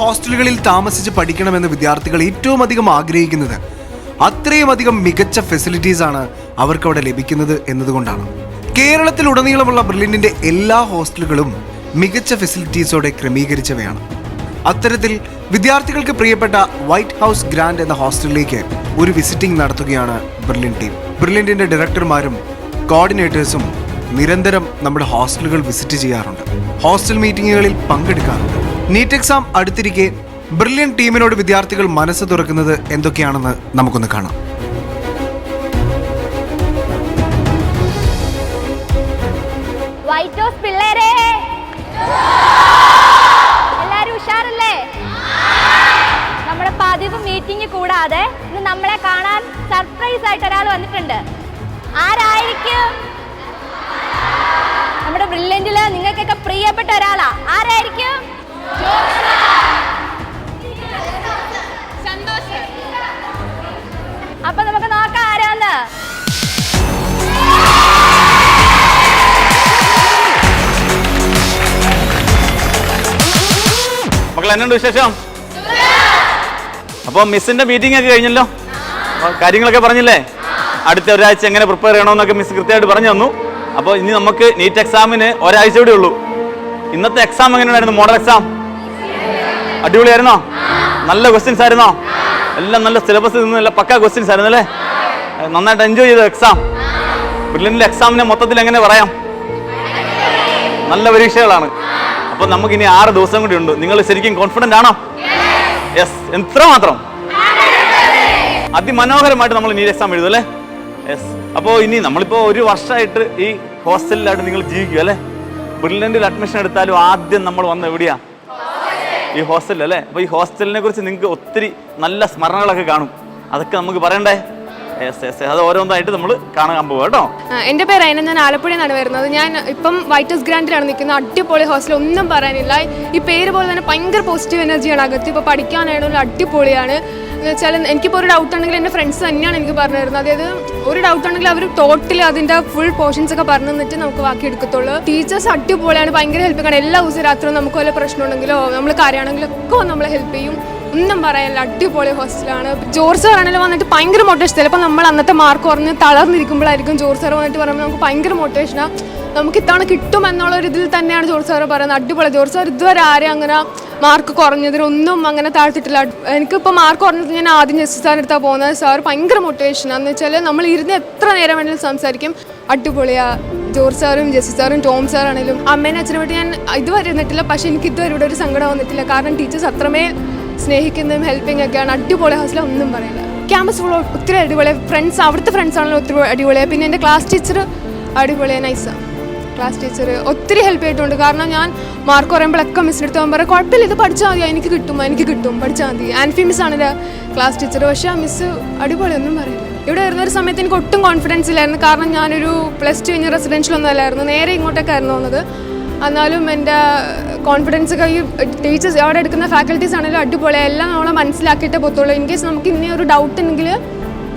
ഹോസ്റ്റലുകളിൽ താമസിച്ച് പഠിക്കണമെന്ന് വിദ്യാർത്ഥികൾ ഏറ്റവും അധികം ആഗ്രഹിക്കുന്നത് അത്രയും അധികം മികച്ച ഫെസിലിറ്റീസ് ആണ് അവർക്ക് അവിടെ ലഭിക്കുന്നത് എന്നതുകൊണ്ടാണ്. കേരളത്തിലുടനീളമുള്ള ബ്രില്യന്റിന്റെ എല്ലാ ഹോസ്റ്റലുകളും മികച്ച ഫെസിലിറ്റീസോടെ ക്രമീകരിച്ചവയാണ്. അത്തരത്തിൽ വിദ്യാർത്ഥികൾക്ക് പ്രിയപ്പെട്ട വൈറ്റ് ഹൗസ് ഗ്രാൻഡ് എന്ന ഹോസ്റ്റലിലേക്ക് ഒരു വിസിറ്റിംഗ് നടത്തുകയാണ് ബ്രില്യൻ ടീം. ബ്രില്യന്റിന്റെ ഡയറക്ടർമാരും കോർഡിനേറ്റേഴ്സും നിരന്തരം നമ്മുടെ ഹോസ്റ്റലുകൾ വിസിറ്റ് ചെയ്യാറുണ്ട്, ഹോസ്റ്റൽ മീറ്റിങ്ങുകളിൽ പങ്കെടുക്കാറുണ്ട്. നീറ്റ് എക്സാം അടുത്തിരിക്കെ ബ്രില്യൻ ടീമിനോട് വിദ്യാർത്ഥികൾ മനസ്സ് തുറക്കുന്നത് എന്തൊക്കെയാണെന്ന് നമുക്കൊന്ന് കാണാം. വൈറ്റ് ഹൗസ് പിള്ളേരെ എല്ലാരും ഉഷാറല്ലേ? നമ്മുടെ പതിവ് മീറ്റിംഗ് കൂടാതെ ഇന്ന് നമ്മളെ കാണാൻ സർപ്രൈസ് ആയിട്ട് ഒരാൾ വന്നിട്ടുണ്ട്. ആരായിരിക്കും? നമ്മുടെ ബ്രില്യന്റില് നിങ്ങൾക്കൊക്കെ പ്രിയപ്പെട്ട ഒരാളാ. ആരായിരിക്കും? അപ്പൊ നമുക്ക് നോക്കാം ആരാന്ന്. മക്കൾ എന്നുണ്ട് വിശേഷം? അപ്പോൾ മിസ്സിന്റെ മീറ്റിംഗ് ഒക്കെ കഴിഞ്ഞല്ലോ, കാര്യങ്ങളൊക്കെ പറഞ്ഞില്ലേ? അടുത്ത ഒരാഴ്ച എങ്ങനെ പ്രിപ്പയർ ചെയ്യണമെന്നൊക്കെ മിസ് കൃത്യമായിട്ട് പറഞ്ഞു തന്നു. അപ്പോൾ ഇനി നമുക്ക് നീറ്റ് എക്സാമിന് ഒരാഴ്ച കൂടെ ഉള്ളൂ. ഇന്നത്തെ എക്സാം എങ്ങനെയുണ്ടായിരുന്നു? മോഡൽ എക്സാം അടിപൊളിയായിരുന്നോ? നല്ല ക്വസ്റ്റ്യൻസ് ആയിരുന്നോ? എല്ലാം നല്ല സിലബസ് നിന്ന് നല്ല പക്ക ക്വസ്റ്റ്യൻസ് ആയിരുന്നു അല്ലേ? നന്നായിട്ട് എൻജോയ് ചെയ്തു എക്സാം. ബ്രില്യന്റിലെ എക്സാമിനെ മൊത്തത്തിൽ എങ്ങനെ പറയാം? നല്ല പരീക്ഷകളാണ്. അപ്പോൾ നമുക്കിനി 6 ദിവസം കൂടി ഉണ്ട്. നിങ്ങൾ ശരിക്കും കോൺഫിഡൻ്റ് ആണോ? യെസ്. എത്രമാത്രം അതിമനോഹരമായിട്ട് നമ്മൾ നീറ്റ് എക്സാം എഴുതും അല്ലേ? യെസ്. അപ്പോൾ ഇനി നമ്മളിപ്പോൾ ഒരു വർഷമായിട്ട് ഈ ഹോസ്റ്റലിലായിട്ട് നിങ്ങൾ ജീവിക്കുക അല്ലേ? ബ്രില്യന്റിൽ അഡ്മിഷൻ എടുത്താലും ആദ്യം നമ്മൾ വന്ന എവിടെയാ? ഈ ഹോസ്റ്റലിൽ അല്ലേ? അപ്പോൾ ഈ ഹോസ്റ്റലിനെ കുറിച്ച് നിങ്ങൾക്ക് ഒത്തിരി നല്ല സ്മരണകളൊക്കെ കാണും. അതൊക്കെ നമുക്ക് പറയണ്ടേ? അത് ഓരോന്നായിട്ട് നമ്മൾ കാണാൻ പോകും കേട്ടോ. എൻ്റെ പേര് അയന, ഞാൻ ആലപ്പുഴയിൽ നിന്നാണ് വരുന്നത്. ഞാൻ ഇപ്പം വൈറ്റ് ഹൗസ് ഗ്രാൻഡിലാണ് നിൽക്കുന്നത്. അടിപൊളി ഹോസ്റ്റൽ, ഒന്നും പറയാനില്ല. ഈ പേര് പോലെ തന്നെ ഭയങ്കര പോസിറ്റീവ് എനർജിയാണ് അകത്ത്. ഇപ്പോൾ പഠിക്കാനായിട്ടുള്ള അടിപൊളിയാണ്. എന്ന് വെച്ചാൽ എനിക്കിപ്പോൾ ഒരു ഡൗട്ട് ഉണ്ടെങ്കിൽ എൻ്റെ ഫ്രണ്ട്സ് തന്നെയാണ് എനിക്ക് പറഞ്ഞു തരുന്നത്. അതായത് ഒരു ഡൗട്ട് ഉണ്ടെങ്കിൽ അവർ ടോട്ടലി അതിൻ്റെ ഫുൾ പോർഷൻസ് ഒക്കെ പറഞ്ഞു തന്നിട്ട് നമുക്ക് ബാക്കി എടുക്കത്തുള്ളൂ. ടീച്ചേഴ്സ് അടിപൊളിയാണ്, ഭയങ്കര ഹെൽപ്പിംഗ് ആണ്. എല്ലാ ദിവസവും രാത്രിയും നമുക്ക് വല്ല പ്രശ്നം ഉണ്ടെങ്കിലോ നമ്മൾ കാര്യമാണെങ്കിലോ ഒക്കെ നമ്മളെ ഹെൽപ്പ് ചെയ്യും. ഒന്നും പറയാനില്ല, അടിപൊളി ഹോസ്റ്റലാണ്. ജോർജ് സാർ ആണെങ്കിലും വന്നിട്ട് ഭയങ്കര മോട്ടിവേഷൻ. ചിലപ്പോൾ നമ്മൾ അന്നത്തെ മാർക്ക് കുറഞ്ഞ് തളർന്നിരിക്കുമ്പോഴായിരിക്കും ജോർജ് സാർ വന്നിട്ട് പറയുമ്പോൾ നമുക്ക് ഭയങ്കര മോട്ടിവേഷനാണ്. നമുക്ക് ഇത്തവണ കിട്ടും എന്നുള്ള ഒരു ഇതിൽ തന്നെയാണ് ജോർജ് സാർ പറയുന്നത്. അടിപൊളി. ജോർജ് സാർ ഇതുവരെ ആരെയും അങ്ങനെ മാർക്ക് കുറഞ്ഞതിനൊന്നും അങ്ങനെ താഴ്ത്തിട്ടില്ല. എനിക്കിപ്പോൾ മാർക്ക് കുറഞ്ഞത് ഞാൻ ആദ്യം ജസ്റ്റിസ് സാറിൻ്റെ അടുത്താണ് പോകുന്നത്. സാർ ഭയങ്കര മോട്ടിവേഷനാണ്. എന്ന് വെച്ചാൽ നമ്മൾ ഇരുന്ന് എത്ര നേരം വേണമെങ്കിലും സംസാരിക്കും. അടിപൊളിയാണ് ജോർജ് സാറും ജസ്റ്റിസ് സാറും ടോം സാറാണെങ്കിലും. അമ്മേനെ അച്ഛനെ പറ്റി ഞാൻ ഇതുവരെ ഇരുന്നിട്ടില്ല, പക്ഷേ എനിക്ക് ഇതുവരെ ഇവിടെ ഒരു സങ്കടം വന്നിട്ടില്ല. കാരണം ടീച്ചേഴ്സ് അത്രമേൽ സ്നേഹിക്കുന്നതും ഹെൽപ്പിംഗ് ഒക്കെയാണ്. അടിപൊളി ഹോസ്റ്റൽ, ഒന്നും പറയില്ല. ക്യാമ്പസ് ഫുൾ ഒത്തിരി അടിപൊളിയാണ്. ഫ്രണ്ട്സ്, അവിടുത്തെ ഫ്രണ്ട്സ് ആണല്ലോ ഒത്തിരി അടിപൊളിയാണ്. പിന്നെ എൻ്റെ ക്ലാസ് ടീച്ചർ അടിപൊളിയാണ്, നൈസാണ്. ക്ലാസ് ടീച്ചർ ഒത്തിരി ഹെൽപ്പ് ചെയ്തിട്ടുണ്ട്. കാരണം ഞാൻ മാർക്ക് പറയുമ്പോഴൊക്കെ മിസ്സിൻ്റെ അടുത്ത് പറയാം, കുഴപ്പമില്ല, ഇത് പഠിച്ചാൽ മതി, എനിക്ക് കിട്ടും, പഠിച്ചാൽ മതി. ആൻഫി മിസ്സാണ് എൻ്റെ ക്ലാസ് ടീച്ചർ. പക്ഷേ ആ മിസ്സ് അടിപൊളി, ഒന്നും പറയില്ല. ഇവിടെ വരുന്നൊരു സമയത്ത് എനിക്ക് ഒട്ടും കോൺഫിഡൻസ് ഇല്ലായിരുന്നു. കാരണം ഞാനൊരു +2 കഴിഞ്ഞ് റെസിഡൻഷ്യലൊന്നും അല്ലായിരുന്നു, നേരെ ഇങ്ങോട്ടേക്കായിരുന്നു വന്നത്. എന്നാലും എൻ്റെ കോൺഫിഡൻസ് ഒക്കെ ഈ ടീച്ചേഴ്സ് അവിടെ എടുക്കുന്ന ഫാക്കൽറ്റീസ് ആണെങ്കിലും അടിപൊളിയാണ്. എല്ലാം നമ്മളെ മനസ്സിലാക്കിയിട്ടേ പോകത്തുള്ളൂ. ഇൻ കേസ് നമുക്ക് ഇനി ഒരു ഡൗട്ട് ഉണ്ടെങ്കിൽ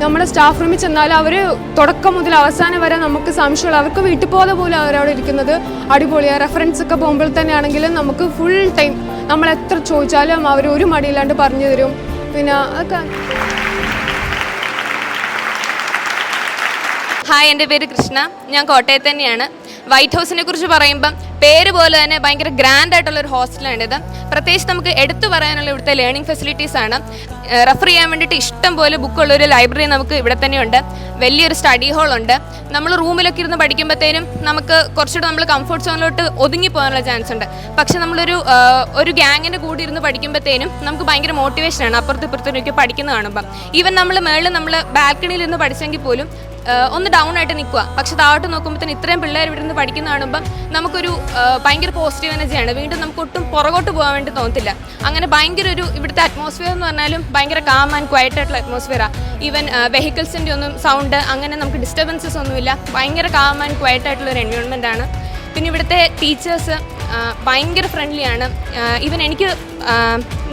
നമ്മുടെ സ്റ്റാഫ് റൂമിൽ ചെന്നാലും അവർ തുടക്കം മുതൽ അവസാനം വരെ നമുക്ക് സംശയമുള്ള, അവർക്ക് വീട്ടിൽ പോലെ പോലും അവരവിടെ ഇരിക്കുന്നത് അടിപൊളിയാണ്. റെഫറൻസ് ഒക്കെ പോകുമ്പോൾ തന്നെ ആണെങ്കിലും നമുക്ക് ഫുൾ ടൈം നമ്മൾ എത്ര ചോദിച്ചാലും അവർ ഒരു മടിയില്ലാണ്ട് പറഞ്ഞു തരും. പിന്നെ അതൊക്കെ. ഹായ്, എൻ്റെ പേര് കൃഷ്ണ, ഞാൻ കോട്ടയത്ത് തന്നെയാണ്. വൈറ്റ് ഹൗസിനെ കുറിച്ച് പറയുമ്പം പേര് പോലെ തന്നെ ഭയങ്കര ഗ്രാൻഡ് ആയിട്ടുള്ളൊരു ഹോസ്റ്റലാണിത്. പ്രത്യേകിച്ച് നമുക്ക് എടുത്തു പറയാനുള്ള ഇവിടുത്തെ ലേണിംഗ് ഫെസിലിറ്റീസ് ആണ്. റെഫർ ചെയ്യാൻ വേണ്ടിയിട്ട് ഇഷ്ടം പോലെ ബുക്കുള്ളൊരു ലൈബ്രറി നമുക്ക് ഇവിടെ തന്നെയുണ്ട്. വലിയൊരു സ്റ്റഡി ഹാളുണ്ട്. നമ്മൾ റൂമിലൊക്കെ ഇരുന്ന് പഠിക്കുമ്പോഴത്തേനും നമുക്ക് കുറച്ചുകൂടെ നമ്മൾ കംഫർട്ട് സോണിലോട്ട് ഒതുങ്ങി പോകാനുള്ള ചാൻസ് ഉണ്ട്. പക്ഷെ നമ്മളൊരു ഗ്യാങ്ങിൻ്റെ കൂടെ ഇരുന്ന് പഠിക്കുമ്പോഴത്തേനും നമുക്ക് ഭയങ്കര മോട്ടിവേഷനാണ് അപ്പുറത്ത് ഇപ്പുറത്തേക്ക് പഠിക്കുന്നത് കാണുമ്പം. ഈവൻ നമ്മൾ ബാൽക്കണിയിൽ ഇരുന്ന് പഠിച്ചെങ്കിൽ പോലും ഒന്ന് ഡൗൺ ആയിട്ട് നിൽക്കുക. പക്ഷെ താഴോട്ട് നോക്കുമ്പോഴത്തേന് ഇത്രയും പിള്ളേർ ഇവിടെ നിന്ന് പഠിക്കുന്ന കാണുമ്പം നമുക്കൊരു ഭയങ്കര പോസിറ്റീവ് എനർജിയാണ്. വീണ്ടും നമുക്ക് ഒട്ടും പുറകോട്ട് പോകാൻ വേണ്ടി തോന്നത്തില്ല. അങ്ങനെ ഭയങ്കര ഇവിടുത്തെ അറ്റ്മോസ്ഫിയർ എന്ന് പറഞ്ഞാലും ഭയങ്കര കാം ആൻഡ് ക്വയറ്റ് ആയിട്ടുള്ള അറ്റ്മോസ്ഫിയറാണ്. ഈവൻ വെഹിക്കിൾസിൻ്റെ ഒന്നും സൗണ്ട് അങ്ങനെ നമുക്ക് ഡിസ്റ്റർബൻസസ് ഒന്നുമില്ല. ഭയങ്കര കാം ആൻഡ് ക്വയറ്റ് ആയിട്ടുള്ളൊരു എൻവയോൺമെൻ്റ് ആണ്. പിന്നെ ഇവിടുത്തെ ടീച്ചേഴ്സ് ഭയങ്കര ഫ്രണ്ട്ലിയാണ്. ഈവൻ എനിക്ക്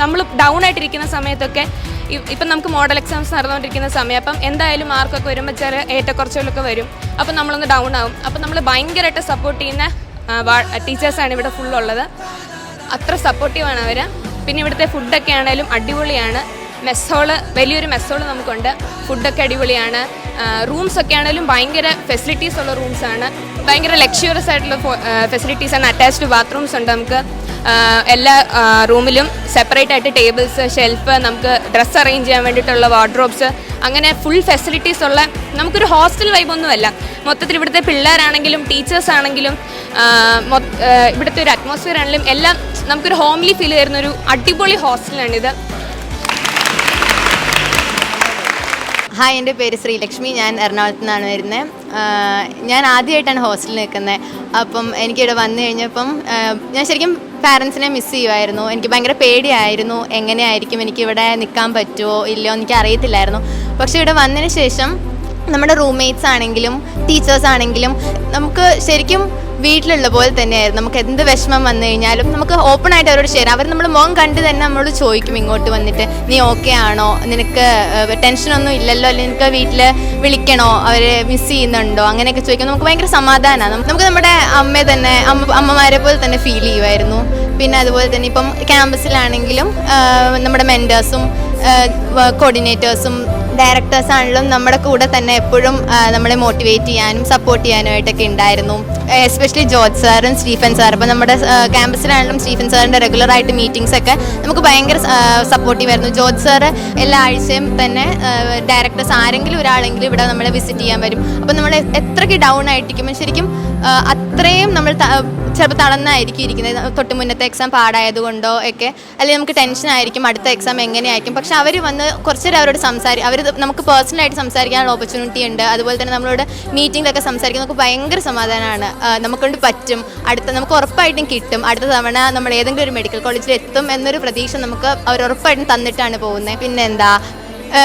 നമ്മൾ ഡൗൺ ആയിട്ടിരിക്കുന്ന സമയത്തൊക്കെ ഇപ്പം നമുക്ക് മോഡൽ എക്സാംസ് നടന്നുകൊണ്ടിരിക്കുന്ന സമയം, അപ്പം എന്തായാലും മാർക്കൊക്കെ വരുമ്പോൾ ചില ഏറ്റക്കുറച്ചുകളൊക്കെ വരും. അപ്പം നമ്മളൊന്ന് ഡൗൺ ആവും. അപ്പം നമ്മൾ ഭയങ്കരമായിട്ട് സപ്പോർട്ട് ചെയ്യുന്ന ടീച്ചേഴ്സാണ് ഇവിടെ ഫുള്ളുള്ളത്. അത്ര സപ്പോർട്ടീവാണ് അവർ. പിന്നെ ഇവിടുത്തെ ഫുഡൊക്കെ ആണെങ്കിലും അടിപൊളിയാണ്. മെസ്സോള് വലിയൊരു മെസ്സോള് നമുക്കുണ്ട്. ഫുഡൊക്കെ അടിപൊളിയാണ്. റൂംസൊക്കെ ആണെങ്കിലും ഭയങ്കര ഫെസിലിറ്റീസ് ഉള്ള റൂംസാണ്. ഭയങ്കര ലക്ഷ്യൂറിയസ് ആയിട്ടുള്ള ഫെസിലിറ്റീസാണ്. അറ്റാച്ച്ഡ് ബാത്റൂംസ് ഉണ്ട് നമുക്ക്. എല്ലാ റൂമിലും സെപ്പറേറ്റ് ആയിട്ട് ടേബിൾസ്, ഷെൽഫ്, നമുക്ക് ഡ്രസ്സ് അറേഞ്ച് ചെയ്യാൻ വേണ്ടിയിട്ടുള്ള വാർഡ്രോബ്സ്, അങ്ങനെ ഫുൾ ഫെസിലിറ്റീസ് ഉള്ള നമുക്കൊരു ഹോസ്റ്റൽ വൈബൊന്നുമല്ല. മൊത്തത്തിൽ ഇവിടുത്തെ പിള്ളേരാണെങ്കിലും ടീച്ചേഴ്സ് ആണെങ്കിലും ഇവിടുത്തെ ഒരു അറ്റ്മോസ്ഫിയർ ആണെങ്കിലും എല്ലാം നമുക്കൊരു ഹോംലി ഫീൽ തരുന്നൊരു അടിപൊളി ഹോസ്റ്റലാണിത്. ഹായ്, എൻ്റെ പേര് ശ്രീലക്ഷ്മി. ഞാൻ എറണാകുളത്ത് നിന്നാണ് വരുന്നത്. ഞാൻ ആദ്യമായിട്ടാണ് ഹോസ്റ്റലിൽ നിൽക്കുന്നത്. അപ്പം എനിക്കിവിടെ വന്നു കഴിഞ്ഞപ്പം ഞാൻ ശരിക്കും പാരൻസിനെ മിസ് ചെയ്യുമായിരുന്നു. എനിക്ക് ഭയങ്കര പേടിയായിരുന്നു, എങ്ങനെയായിരിക്കും എനിക്കിവിടെ നിൽക്കാൻ പറ്റുമോ ഇല്ലയോ എനിക്ക് അറിയത്തില്ലായിരുന്നു. പക്ഷേ ഇവിടെ വന്നതിന് ശേഷം നമ്മുടെ റൂംമേറ്റ്സ് ആണെങ്കിലും ടീച്ചേഴ്സ് ആണെങ്കിലും നമുക്ക് ശരിക്കും വീട്ടിലുള്ള പോലെ തന്നെയായിരുന്നു. നമുക്ക് എന്ത് വിഷമം വന്നു കഴിഞ്ഞാലും നമുക്ക് ഓപ്പൺ ആയിട്ട് അവരോട് ഷെയർ. അവർ നമ്മൾ മുഖം കണ്ട് തന്നെ നമ്മളോട് ചോദിക്കും ഇങ്ങോട്ട് വന്നിട്ട്, നീ ഓക്കെ ആണോ, നിനക്ക് ടെൻഷനൊന്നും ഇല്ലല്ലോ, അല്ലെങ്കിൽ നിനക്ക് വീട്ടിൽ വിളിക്കണോ, അവർ മിസ് ചെയ്യുന്നുണ്ടോ, അങ്ങനെയൊക്കെ ചോദിക്കും. നമുക്ക് ഭയങ്കര സമാധാനമാണ്. നമുക്ക് നമ്മുടെ അമ്മയെ തന്നെ അമ്മമാരെ പോലെ തന്നെ ഫീൽ ചെയ്യുമായിരുന്നു. പിന്നെ അതുപോലെ തന്നെ ഇപ്പം ക്യാമ്പസിലാണെങ്കിലും നമ്മുടെ മെൻറ്റേഴ്സും കോർഡിനേറ്റേഴ്സും ഡയറക്ടേഴ്സ് ആണെങ്കിലും നമ്മുടെ കൂടെ തന്നെ എപ്പോഴും നമ്മളെ മോട്ടിവേറ്റ് ചെയ്യാനും സപ്പോർട്ട് ചെയ്യാനുമായിട്ടൊക്കെ ഉണ്ടായിരുന്നു. എസ്പെഷ്യലി ജോർജ് സാറും സ്റ്റീഫൻ സാർ. അപ്പോൾ നമ്മുടെ ക്യാമ്പസിലാണെങ്കിലും സ്റ്റീഫൻ സാറിൻ്റെ റെഗുലറായിട്ട് മീറ്റിംഗ്സൊക്കെ നമുക്ക് ഭയങ്കര സപ്പോർട്ടീവ് ആയിരുന്നു. ജോർജ് സാറ് എല്ലാ ആഴ്ചയും തന്നെ ഡയറക്ടേഴ്സ് ആരെങ്കിലും ഒരാളെങ്കിലും ഇവിടെ നമ്മളെ വിസിറ്റ് ചെയ്യാൻ വരും. അപ്പോൾ നമ്മൾ എത്രയ്ക്ക് ഡൗൺ ആയിട്ടിരിക്കുമ്പോൾ ശരിക്കും അത്രയും നമ്മൾ ചിലപ്പോൾ തളർന്നായിരിക്കും ഇരിക്കുന്നത്. തൊട്ട് മുന്നത്തെ എക്സാം പാടായതുകൊണ്ടോ ഒക്കെ, അല്ലെങ്കിൽ നമുക്ക് ടെൻഷൻ ആയിരിക്കും അടുത്ത എക്സാം എങ്ങനെയായിരിക്കും. പക്ഷെ അവർ വന്ന് കുറച്ച് നേരം അവരോട് അവർ നമുക്ക് പേഴ്സണലായിട്ട് സംസാരിക്കാനുള്ള ഓപ്പർച്യൂണിറ്റി ഉണ്ട്. അതുപോലെ തന്നെ നമ്മളോട് മീറ്റിങ്ങിലൊക്കെ സംസാരിക്കാൻ നമുക്ക് ഭയങ്കര സമാധാനമാണ്. നമുക്കൊണ്ട് പറ്റും, നമുക്ക് ഉറപ്പായിട്ടും കിട്ടും. അടുത്ത തവണ നമ്മൾ ഏതെങ്കിലും ഒരു മെഡിക്കൽ കോളേജിൽ എത്തും എന്നൊരു പ്രതീക്ഷ നമുക്ക് അവർ ഉറപ്പായിട്ടും തന്നിട്ടാണ് പോകുന്നത്. പിന്നെന്താ,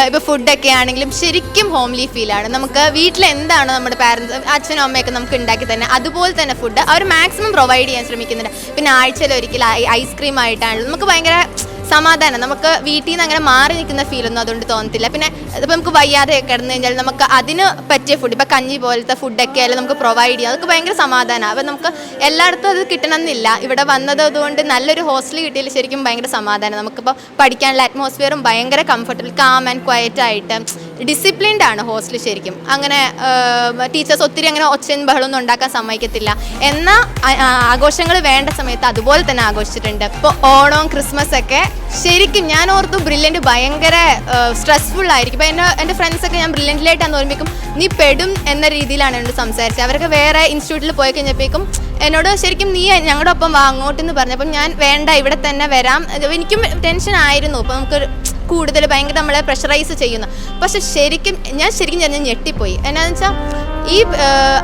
ഇപ്പോൾ ഫുഡൊക്കെ ആണെങ്കിലും ശരിക്കും ഹോംലി ഫീലാണ്. നമുക്ക് വീട്ടിൽ എന്താണോ നമ്മുടെ പാരൻസ്, അച്ഛനും അമ്മയൊക്കെ നമുക്ക് ഉണ്ടാക്കി തന്നെ അതുപോലെ തന്നെ ഫുഡ് അവർ മാക്സിമം പ്രൊവൈഡ് ചെയ്യാൻ ശ്രമിക്കുന്നുണ്ട്. പിന്നെ ആഴ്ചയിൽ ഒരിക്കൽ ഐസ്ക്രീം ആയിട്ടാണല്ലോ നമുക്ക് ഭയങ്കര സമാധാനം. നമുക്ക് വീട്ടിൽ നിന്ന് അങ്ങനെ മാറി നിൽക്കുന്ന ഫീലൊന്നും അതുകൊണ്ട് തോന്നത്തില്ല. പിന്നെ ഇപ്പോൾ നമുക്ക് വയ്യാതെ കിടന്നു കഴിഞ്ഞാൽ നമുക്ക് അതിന് പറ്റിയ ഫുഡ്, ഇപ്പോൾ കഞ്ഞി പോലത്തെ ഫുഡൊക്കെ ആയാലും നമുക്ക് പ്രൊവൈഡ് ചെയ്യാം. അതൊക്കെ ഭയങ്കര സമാധാനമാണ്. അപ്പോൾ നമുക്ക് എല്ലായിടത്തും അത് കിട്ടണമെന്നില്ല. ഇവിടെ വന്നത് അതുകൊണ്ട് നല്ലൊരു ഹോസ്റ്റൽ കിട്ടിയതിൽ ശരിക്കും ഭയങ്കര സമാധാനം. നമുക്കിപ്പോൾ പഠിക്കാനുള്ള അറ്റ്മോസ്ഫിയറും ഭയങ്കര കംഫർട്ടബിൾ, കാം ആൻഡ് ക്വയറ്റ് ആയിട്ട് ഡിസിപ്ലിൻഡ് ആണ് ഹോസ്റ്റൽ ശരിക്കും. അങ്ങനെ ടീച്ചേഴ്സ് ഒത്തിരി അങ്ങനെ ഒച്ചയും ബഹളമൊന്നും ഉണ്ടാക്കാൻ സമ്മതിക്കത്തില്ല. എന്നാൽ ആഘോഷങ്ങൾ വേണ്ട സമയത്ത് അതുപോലെ തന്നെ ആഘോഷിച്ചിട്ടുണ്ട്. ഇപ്പോൾ ഓണവും ക്രിസ്മസ് ഒക്കെ ശരിക്കും ഞാൻ ഓർത്തു ബ്രില്യൻറ്റ് ഭയങ്കര സ്ട്രെസ്ഫുൾ ആയിരിക്കും. ഇപ്പോൾ എൻ്റെ ഫ്രണ്ട്സൊക്കെ ഞാൻ ബ്രില്യൻറ്റിലായിട്ടാന്ന് ഓർമ്മിക്കും നീ പെടും എന്ന രീതിയിലാണ് എന്നോട് സംസാരിച്ചത്. അവരൊക്കെ വേറെ ഇൻസ്റ്റിറ്റ്യൂട്ടിൽ പോയി കഴിഞ്ഞപ്പോഴേക്കും എന്നോട് ശരിക്കും നീ ഞങ്ങളുടെ ഒപ്പം വാ അങ്ങോട്ടെന്ന് പറഞ്ഞപ്പം ഞാൻ വേണ്ട ഇവിടെ തന്നെ വരാം. എനിക്കും ടെൻഷൻ ആയിരുന്നു. അപ്പോൾ നമുക്ക് കൂടുതൽ ഭയങ്കര നമ്മളെ പ്രഷറൈസ് ചെയ്യുന്നു. പക്ഷെ ശരിക്കും ഞാൻ ഞെട്ടിപ്പോയി. എന്നാന്ന് വെച്ചാൽ ഈ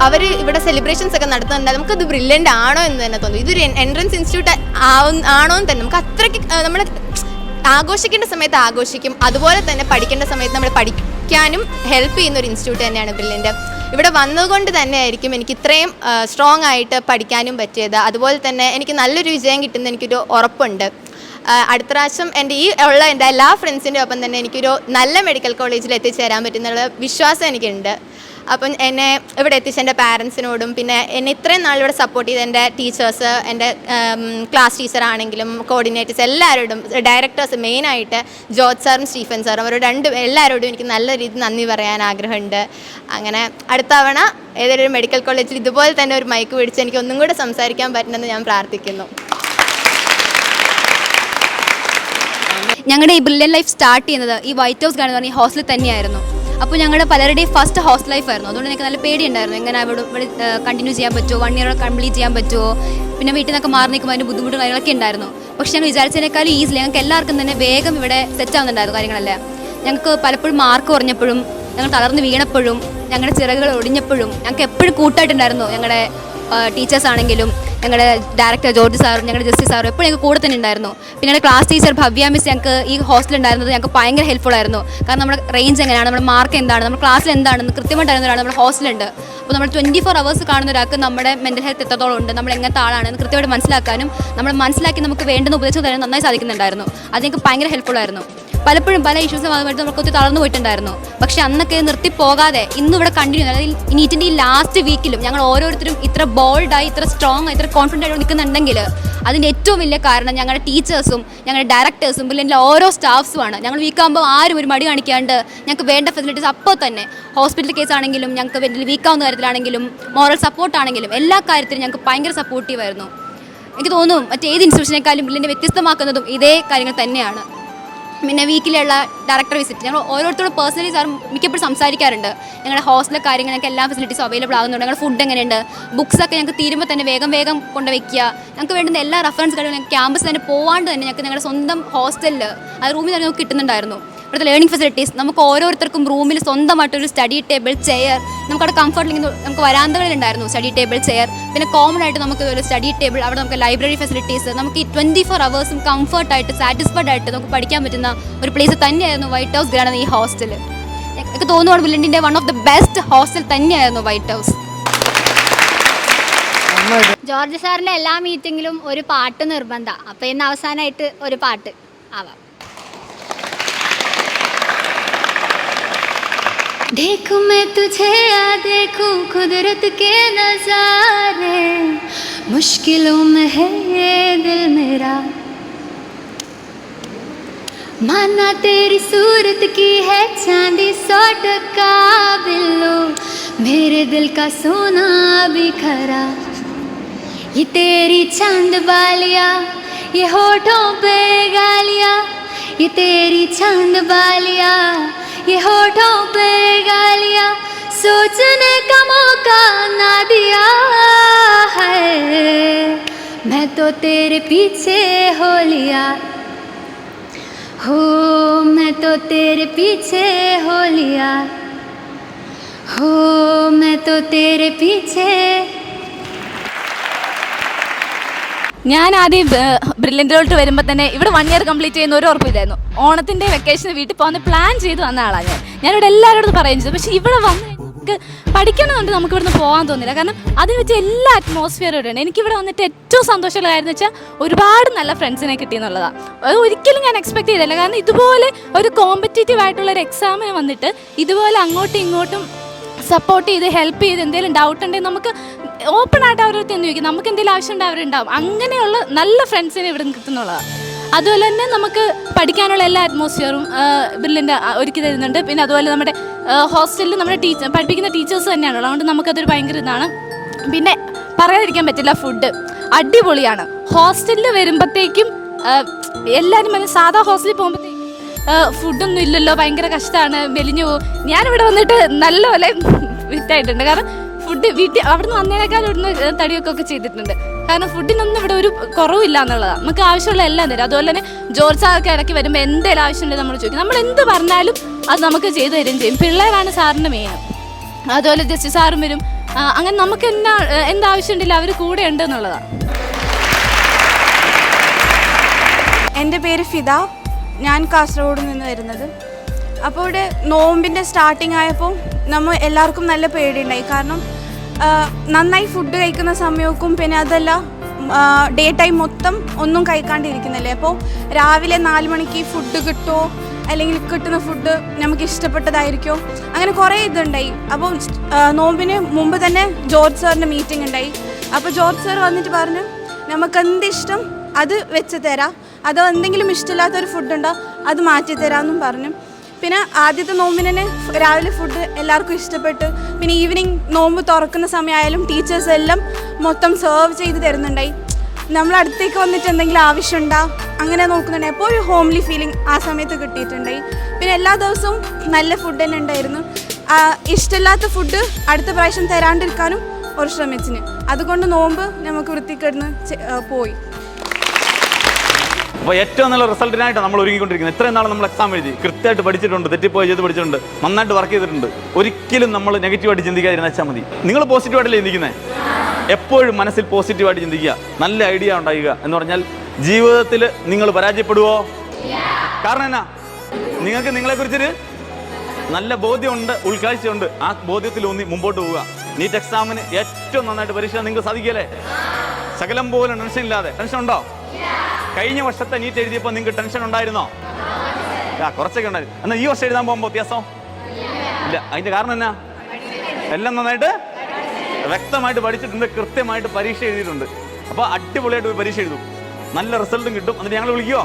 അവർ ഇവിടെ സെലിബ്രേഷൻസ് ഒക്കെ നടത്തുന്നുണ്ട്. നമുക്കത് ബ്രില്യൻ്റ് ആണോ എന്ന് തന്നെ തോന്നും. ഇതൊരു എൻട്രൻസ് ഇൻസ്റ്റിറ്റ്യൂട്ട് ആണോ എന്ന് തന്നെ നമുക്ക് അത്രയ്ക്ക് നമ്മൾ ആഘോഷിക്കേണ്ട സമയത്ത് ആഘോഷിക്കും. അതുപോലെ തന്നെ പഠിക്കേണ്ട സമയത്ത് നമ്മൾ പഠിക്കാനും ഹെൽപ്പ് ചെയ്യുന്ന ഒരു ഇൻസ്റ്റിറ്റ്യൂട്ട് തന്നെയാണ് ബ്രില്യൻ്റ്. ഇവിടെ വന്നതുകൊണ്ട് തന്നെ ആയിരിക്കും എനിക്ക് ഇത്രയും സ്ട്രോങ് ആയിട്ട് പഠിക്കാനും പറ്റിയത്. അതുപോലെ തന്നെ എനിക്ക് നല്ലൊരു വിജയം കിട്ടുന്ന എനിക്കൊരു ഉറപ്പുണ്ട്. അടുത്ത പ്രാവശ്യം എൻ്റെ എല്ലാ ഫ്രണ്ട്സിൻ്റെ ഒപ്പം തന്നെ എനിക്കൊരു നല്ല മെഡിക്കൽ കോളേജിൽ എത്തിച്ചേരാൻ പറ്റുന്നുള്ള വിശ്വാസം എനിക്കുണ്ട്. അപ്പം എന്നെ ഇവിടെ എത്തിച്ച എൻ്റെ പാരൻസിനോടും പിന്നെ എന്നെ ഇത്രയും നാളിവിടെ സപ്പോർട്ട് ചെയ്ത എൻ്റെ ടീച്ചേഴ്സ്, എൻ്റെ ക്ലാസ് ടീച്ചറാണെങ്കിലും കോർഡിനേറ്റേഴ്സ് എല്ലാവരോടും, ഡയറക്ടേഴ്സ് മെയിനായിട്ട് ജോർജ് സാറും സ്റ്റീഫൻ സാറും അവരോട് എല്ലാവരോടും എനിക്ക് നല്ല രീതിയിൽ നന്ദി പറയാൻ ആഗ്രഹമുണ്ട്. അങ്ങനെ അടുത്ത തവണ ഏതൊരു മെഡിക്കൽ കോളേജിൽ ഇതുപോലെ തന്നെ ഒരു മൈക്ക് പിടിച്ച് എനിക്ക് ഒന്നും കൂടെ സംസാരിക്കാൻ പറ്റണമെന്ന് ഞാൻ പ്രാർത്ഥിക്കുന്നു. ഞങ്ങളുടെ ഈ ബ്രില്യൻ ലൈഫ് സ്റ്റാർട്ട് ചെയ്യുന്നത് ഈ വൈറ്റ് ഹൗസ് ഗാർഡൻ എന്ന് പറഞ്ഞ ഈ ഹോസ്റ്റലിൽ തന്നെയായിരുന്നു. അപ്പോൾ ഞങ്ങളുടെ പലരുടെയും ഫസ്റ്റ് ഹോസ്റ്റൽ ലൈഫായിരുന്നു. അതുകൊണ്ട് എനിക്ക് നല്ല പേടിയുണ്ടായിരുന്നു, എങ്ങനെ ഇവിടെ കണ്ടിന്യൂ ചെയ്യാൻ പറ്റുമോ, 1 year കംപ്ലീറ്റ് ചെയ്യാൻ പറ്റുമോ, പിന്നെ വീട്ടിൽ നിന്നൊക്കെ മാറി നിൽക്കുമ്പോൾ അതിൻ്റെ ബുദ്ധിമുട്ടും കാര്യങ്ങളൊക്കെ ഉണ്ടായിരുന്നു. പക്ഷേ ഞങ്ങൾ വിചാരിച്ചതിനേക്കാളും ഈസിലി ഞങ്ങൾക്ക് എല്ലാവർക്കും തന്നെ വേഗം ഇവിടെ സെറ്റ് ആവുന്നുണ്ടായിരുന്നു കാര്യങ്ങളെല്ലാം. ഞങ്ങൾക്ക് പലപ്പോഴും മാർക്ക് കുറഞ്ഞപ്പോഴും ഞങ്ങൾ തളർന്ന് വീണപ്പോഴും ഞങ്ങളുടെ ചിറകുകൾ ഒടിഞ്ഞപ്പോഴും ഞങ്ങൾക്ക് എപ്പോഴും കൂട്ടായിട്ടുണ്ടായിരുന്നു. ഞങ്ങളുടെ ടീച്ചേഴ്സ് ആണെങ്കിലും ഞങ്ങളുടെ ഡയറക്ടർ ജോർജ് സാറും ഞങ്ങളുടെ ജസ്റ്റിസ് സാറും എപ്പോഴും ഞങ്ങൾക്ക് കൂടെ തന്നെ ഉണ്ടായിരുന്നു. പിന്നെ ഞങ്ങളുടെ ക്ലാസ് ടീച്ചർ ഭവ്യ മിസ് ഞങ്ങൾക്ക് ഈ ഹോസ്റ്റലിൽ ഉണ്ടായിരുന്നത് ഞങ്ങൾക്ക് ഭയങ്കര ഹെൽപ്ഫുൾ ആയിരുന്നു. കാരണം നമ്മുടെ റേഞ്ച് എങ്ങനെയാണ്, നമ്മുടെ മാർക്ക് എന്താണ്, നമ്മുടെ ക്ലാസ്സിൽ എന്താണെന്ന് കൃത്യമായിട്ട് അറിയുന്ന ഒരാൾ നമ്മുടെ ഹോസ്റ്റലുണ്ട്. അപ്പോൾ നമ്മൾ 24 hours കാണുന്ന ഒരാൾക്ക് നമ്മുടെ മെൻ്റൽ ഹെൽത്ത് എത്രത്തോളം ഉണ്ട്, നമ്മൾ എങ്ങനത്തെ ആളാണെന്ന് കൃത്യമായിട്ട് മനസ്സിലാക്കാനും നമ്മൾ മനസ്സിലാക്കി നമുക്ക് വേണ്ടുന്ന ഉപദേശം തരാൻ നന്നായി സാധിക്കുന്നുണ്ടായിരുന്നു. അത് ഞങ്ങൾക്ക് ഭയങ്കര ഹെൽപ്ഫുൾ ആയിരുന്നു. പലപ്പോഴും പല ഇഷ്യൂസും വന്നിട്ട് നമുക്ക് ഒത്തിരി തളർന്നു പോയിട്ടുണ്ടായിരുന്നു. പക്ഷെ അന്നൊക്കെ നിർത്തി പോകാതെ ഇന്നും ഇവിടെ കണ്ടിന്യൂ, അതായത് നീറ്റിൻ്റെ ഈ ലാസ്റ്റ് വീക്കിലും ഞങ്ങൾ ഓരോരുത്തരും ഇത്ര ബോൾഡായി, ഇത്ര സ്ട്രോങ്, ഇത്ര കോൺഫിഡൻ്റ് ആയിട്ട് നിൽക്കുന്നുണ്ടെങ്കിൽ അതിൻ്റെ ഏറ്റവും വലിയ കാരണം ഞങ്ങളുടെ ടീച്ചേഴ്സും ഞങ്ങളുടെ ഡയറക്ടേഴ്സും ബില്ലിൻ്റെ ഓരോ സ്റ്റാഫ്സുമാണ്. ഞങ്ങൾ വീക്കാകുമ്പോൾ ആരും ഒരു മടി കാണിക്കാണ്ട് ഞങ്ങൾക്ക് വേണ്ട ഫെസിലിറ്റീസ് അപ്പോൾ തന്നെ, ഹോസ്പിറ്റൽ കേസ് ആണെങ്കിലും ഞങ്ങൾക്ക് വീക്കാവുന്ന കാര്യത്തിലാണെങ്കിലും മോറൽ സപ്പോർട്ടാണെങ്കിലും എല്ലാ കാര്യത്തിലും ഞങ്ങൾക്ക് ഭയങ്കര സപ്പോർട്ടീവായിരുന്നു. എനിക്ക് തോന്നും മറ്റേത് ഇൻസ്റ്റിറ്റ്യൂഷനേക്കാളും ബില്ലിനെ വ്യത്യസ്തമാക്കുന്നതും ഇതേ കാര്യങ്ങൾ തന്നെയാണ്. പിന്നെ വീക്കിലുള്ള ഡയറക്ടർ വിസിറ്റ് ഞങ്ങൾ ഓരോരുത്തരോട് പേഴ്സണലി സാർ മിക്കപ്പോഴും സംസാരിക്കാറുണ്ട്. ഞങ്ങളുടെ ഹോസ്റ്റലിലെ കാര്യങ്ങൾ ഞങ്ങൾക്ക് എല്ലാ ഫെസിലിറ്റീസും അവൈലബിൾ ആകുന്നുണ്ട്. ഞങ്ങളുടെ ഫുഡ് എങ്ങനെയുണ്ട്, ബുക്സൊക്കെ ഞങ്ങൾക്ക് തീരുമ്പോൾ തന്നെ വേഗം കൊണ്ടുവയ്ക്കുക. ഞങ്ങൾക്ക് വേണ്ടുന്ന എല്ലാ റെഫറൻസ് കാര്യങ്ങളും ഞങ്ങൾക്ക് ക്യാമ്പസ് തന്നെ പോകാണ്ട് തന്നെ ഞങ്ങൾക്ക് ഞങ്ങളുടെ സ്വന്തം ഹോസ്റ്റലിൽ അത് റൂമിൽ തന്നെ നമുക്ക് കിട്ടുന്നുണ്ടായിരുന്നു. ഇവിടുത്തെ ലേണിംഗ് ഫെസിലിറ്റീസ് നമുക്ക് ഓരോരുത്തർക്കും റൂമിൽ സ്വന്തമായിട്ടൊരു സ്റ്റഡി ടേബിൾ, ചെയർ, നമുക്കവിടെ കംഫർട്ടിൽ നമുക്ക് വരാന്തകളിലുണ്ടായിരുന്നു സ്റ്റഡി ടേബിൾ, ചെയർ. പിന്നെ കോമൺ ആയിട്ട് നമുക്ക് ഒരു സ്റ്റഡി ടേബിൾ, അവിടെ നമുക്ക് ലൈബ്രറി ഫെസിലിറ്റീസ്, നമുക്ക് ഈ 24 hours കംഫർട്ടായിട്ട് സാറ്റിസ്ഫൈഡ് ആയിട്ട് നമുക്ക് പഠിക്കാൻ പറ്റുന്ന ഒരു പ്ലേസ് തന്നെയായിരുന്നു വൈറ്റ് ഹൗസ് ഗ്രാൻഡ് എന്ന ഈ ഹോസ്റ്റൽ. എനിക്ക് തോന്നുവാണ് ബില്ലിൻ്റെ one of the best hostel തന്നെയായിരുന്നു വൈറ്റ് ഹൗസ്. ജോർജ് സാറിൻ്റെ എല്ലാ മീറ്റിങ്ങിലും ഒരു പാട്ട് നിർബന്ധമാണ്. അപ്പോൾ ഇന്ന് അവസാനമായിട്ട് ഒരു പാട്ട് ആവാം. देखूं मैं तुझे या देखूं कुदरत के नज़ारे, मुश्किलों में है ये दिल मेरा, माना तेरी सूरत की है चांदी 100% बिल्लो, मेरे दिल का सोना भी खरा, ये तेरी चांद बालिया, ये होठों पे गालिया, ये तेरी चांद बालिया, ये होठों पे गालियाँ, सोचने का मौका ना दिया है, मैं तो तेरे पीछे हो लिया, हो मैं तो तेरे पीछे हो लिया, हो मैं तो तेरे पीछे. ഞാൻ ആദ്യം ബ്രില്യൻറ്റിലോട്ട് വരുമ്പോൾ തന്നെ ഇവിടെ 1 year കംപ്ലീറ്റ് ചെയ്യുന്ന ഒരു ഉറപ്പില്ലായിരുന്നു. ഓണത്തിൻ്റെ വെക്കേഷന് വീട്ടിൽ പോകുന്ന പ്ലാൻ ചെയ്ത് വന്ന ആളാണ് ഞാനിവിടെ എല്ലാവരോടും പറയുകയും ചെയ്തു. പക്ഷേ ഇവിടെ വന്ന് എനിക്ക് പഠിക്കണമെന്നുണ്ട്, നമുക്ക് ഇവിടുന്ന് പോകാൻ തോന്നില്ല. കാരണം അതിന് വെച്ചാൽ എല്ലാ അറ്റ്മോസ്ഫിയറും ഇവിടെയാണ്. എനിക്കിവിടെ വന്നിട്ട് ഏറ്റവും സന്തോഷമുള്ള കാര്യം എന്ന് വെച്ചാൽ ഒരുപാട് നല്ല ഫ്രണ്ട്സിനെ കിട്ടിയെന്നുള്ളതാണ്. അത് ഒരിക്കലും ഞാൻ എക്സ്പെക്ട് ചെയ്തില്ല. കാരണം ഇതുപോലെ ഒരു കോമ്പറ്റേറ്റീവ് ആയിട്ടുള്ളൊരു എക്സാമിന് വന്നിട്ട് ഇതുപോലെ അങ്ങോട്ടും ഇങ്ങോട്ടും സപ്പോർട്ട് ചെയ്ത് ഹെൽപ്പ് ചെയ്ത് എന്തെങ്കിലും ഡൗട്ട് ഉണ്ടെങ്കിൽ നമുക്ക് ഓപ്പൺ ആയിട്ട് അവരടുത്ത് എന്ന് ചോദിക്കും. നമുക്ക് എന്തെങ്കിലും ആവശ്യമുണ്ട് അവരുണ്ടാവും. അങ്ങനെയുള്ള നല്ല ഫ്രണ്ട്സിനെ ഇവിടെ കിട്ടുന്നുള്ളതാണ്. അതുപോലെ തന്നെ നമുക്ക് പഠിക്കാനുള്ള എല്ലാ അറ്റ്മോസ്ഫിയറും ബില്ലിൻ്റെ ഒരുക്കി തരുന്നുണ്ട്. പിന്നെ അതുപോലെ നമ്മുടെ ഹോസ്റ്റലിൽ നമ്മുടെ പഠിപ്പിക്കുന്ന ടീച്ചേഴ്സ് തന്നെയാണ്. അതുകൊണ്ട് നമുക്കതൊരു ഭയങ്കര ഇതാണ്. പിന്നെ പറയാതിരിക്കാൻ പറ്റില്ല, ഫുഡ് അടിപൊളിയാണ്. ഹോസ്റ്റലിൽ വരുമ്പോഴത്തേക്കും എല്ലാവരും സാധാ ഹോസ്റ്റലിൽ പോകുമ്പോഴത്തേക്കും ഫുഡൊന്നും ഇല്ലല്ലോ, ഭയങ്കര കഷ്ടമാണ്, മെലിഞ്ഞു പോകും. ഞാനിവിടെ വന്നിട്ട് നല്ലപോലെ ഫിറ്റായിട്ടുണ്ട്. കാരണം ഫുഡ് വീട്ടിൽ അവിടെ നിന്ന് വന്നതിനേക്കാൾ ഇവിടുന്ന് തടിയൊക്കെ ചെയ്തിട്ടുണ്ട്. കാരണം ഫുഡിനൊന്നും ഇവിടെ ഒരു കുറവില്ല എന്നുള്ളതാണ്. നമുക്ക് ആവശ്യമുള്ള എല്ലാം തരും. അതുപോലെ തന്നെ ജോർജ് സാറൊക്കെ ഇടയ്ക്ക് വരുമ്പോൾ എന്തെങ്കിലും ആവശ്യമുണ്ടെങ്കിൽ നമ്മൾ ചോദിക്കും. നമ്മൾ എന്ത് പറഞ്ഞാലും അത് നമുക്ക് ചെയ്തു തരുകയും ചെയ്യും. പിള്ളേരാണ് സാറിൻ്റെ മെയിൻ. അതുപോലെ ജസ്റ്റ് സാറും വരും. അങ്ങനെ നമുക്ക് എന്താവശ്യമുണ്ടെങ്കിലും അവർ കൂടെ ഉണ്ട് എന്നുള്ളതാണ്. എൻ്റെ പേര് ഫിദ, ഞാൻ കാസർഗോഡ് നിന്ന് വരുന്നത്. അപ്പോൾ ഇവിടെ നോമ്പിൻ്റെ സ്റ്റാർട്ടിങ് ആയപ്പോൾ നമ്മൾ എല്ലാവർക്കും നല്ല പേടിയുണ്ടായി. കാരണം നന്നായി ഫുഡ് കഴിക്കുന്ന സമയവും പിന്നെ അതല്ല ഡേ ടൈം മൊത്തം ഒന്നും കഴിക്കാണ്ടിരിക്കുന്നില്ലേ. അപ്പോൾ രാവിലെ 4 മണിക്ക് ഫുഡ് കിട്ടുമോ, അല്ലെങ്കിൽ കിട്ടുന്ന ഫുഡ് നമുക്ക് ഇഷ്ടപ്പെട്ടതായിരിക്കുമോ, അങ്ങനെ കുറേ ഇതുണ്ടായി. അപ്പോൾ നോമ്പിന് മുമ്പ് തന്നെ ജോർജ് സാറിൻ്റെ മീറ്റിംഗ് ഉണ്ടായി. അപ്പോൾ ജോർജ് സാർ വന്നിട്ട് പറഞ്ഞു, നമുക്ക് എന്തിഷ്ടം അത് വെച്ച് തരാം, അതോ എന്തെങ്കിലും ഇഷ്ടമില്ലാത്തൊരു ഫുഡുണ്ടോ അത് മാറ്റി തരാമെന്നും പറഞ്ഞു. പിന്നെ ആദ്യത്തെ നോമ്പിന് തന്നെ രാവിലെ ഫുഡ് എല്ലാവർക്കും ഇഷ്ടപ്പെട്ടു. പിന്നെ ഈവനിങ് നോമ്പ് തുറക്കുന്ന സമയമായാലും ടീച്ചേഴ്സ് എല്ലാം മൊത്തം സെർവ് ചെയ്ത് തരുന്നുണ്ടായി. നമ്മൾ അടുത്തേക്ക് വന്നിട്ട് എന്തെങ്കിലും ആവശ്യമുണ്ടോ അങ്ങനെ നോക്കുന്നുണ്ടായി. അപ്പോൾ ഒരു ഹോംലി ഫീലിംഗ് ആ സമയത്ത് കിട്ടിയിട്ടുണ്ടായി. പിന്നെ എല്ലാ ദിവസവും നല്ല ഫുഡ് തന്നെ ഉണ്ടായിരുന്നു. ഇഷ്ടമില്ലാത്ത ഫുഡ് അടുത്ത പ്രാവശ്യം തരാണ്ടിരിക്കാനും ഒരു ശ്രമിച്ചിന്. അതുകൊണ്ട് നോമ്പ് നമുക്ക് വൃത്തിക്കിടന്ന് പോയി. അപ്പോൾ ഏറ്റവും നല്ല റിസൾട്ടിനായിട്ട് നമ്മൾ ഒരുങ്ങിക്കൊണ്ടിരിക്കുന്നത്. ഇത്രയും നാൾ നമ്മൾ എക്സാം എഴുതി കൃത്യമായിട്ട് പഠിച്ചിട്ടുണ്ട്, തെറ്റിപ്പോയി ചെയ്ത് പഠിച്ചിട്ടുണ്ട്, നന്നായിട്ട് വർക്ക് ചെയ്തിട്ടുണ്ട്. ഒരിക്കലും നമ്മൾ നെഗറ്റീവായിട്ട് ചിന്തിക്കാതിരുന്നാൽ വെച്ചാൽ മതി. നിങ്ങൾ പോസിറ്റീവായിട്ടല്ലേ ചിന്തിക്കുന്നത്? എപ്പോഴും മനസ്സിൽ പോസിറ്റീവായിട്ട് ചിന്തിക്കുക, നല്ല ഐഡിയ ഉണ്ടാവുക എന്ന് പറഞ്ഞാൽ ജീവിതത്തിൽ നിങ്ങൾ പരാജയപ്പെടുവോ? കാരണം എന്നാ, നിങ്ങൾക്ക് നിങ്ങളെക്കുറിച്ചൊരു നല്ല ബോധ്യമുണ്ട്, ഉൾക്കാഴ്ചയുണ്ട്. ആ ബോധ്യത്തിൽ ഊന്നി മുമ്പോട്ട് പോവുക. നീറ്റ് എക്സാമിന് ഏറ്റവും നന്നായിട്ട് പരീക്ഷ നിങ്ങൾക്ക് സാധിക്കല്ലേ? ശകലം പോലും ടെൻഷൻ ഇല്ലാതെ. ടെൻഷൻ ഉണ്ടോ? കഴിഞ്ഞ വർഷത്തെ നീറ്റ് എഴുതിയപ്പോൾ നിങ്ങൾക്ക് ടെൻഷൻ ഉണ്ടായിരുന്നോ? കുറച്ചൊക്കെ ഉണ്ടായിരുന്നു. എന്നാൽ ഈ വർഷം എഴുതാൻ പോകുമ്പോൾ വ്യത്യാസം ഇല്ല. അതിന്റെ കാരണം എന്നാ? എല്ലാം നന്നായിട്ട് വ്യക്തമായിട്ട് പഠിച്ചിട്ടുണ്ട്, കൃത്യമായിട്ട് പരീക്ഷ എഴുതിയിട്ടുണ്ട്. അപ്പോൾ അടിപൊളിയായിട്ട് പോയി പരീക്ഷ എഴുതും, നല്ല റിസൾട്ടും കിട്ടും. എന്നിട്ട് ഞങ്ങൾ വിളിക്കുമോ?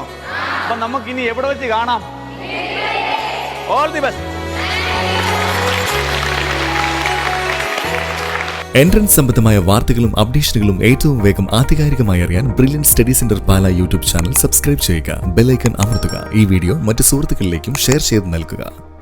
അപ്പം നമുക്ക് ഇനി എവിടെ വെച്ച് കാണാം? All the best. എൻട്രൻസ് സംബന്ധമായ വാർത്തകളും അപ്ഡേഷനുകളും ഏറ്റവും വേഗം ആധികാരികമായി അറിയാൻ ബ്രില്യൻറ്റ് സ്റ്റഡി സെന്റർ പാല യൂട്യൂബ് ചാനൽ സബ്സ്ക്രൈബ് ചെയ്യുക. ബെൽ ഐക്കൺ അമർത്തുക. ഈ വീഡിയോ മറ്റ് സുഹൃത്തുക്കളിലേക്കും ഷെയർ ചെയ്ത് നൽകുക.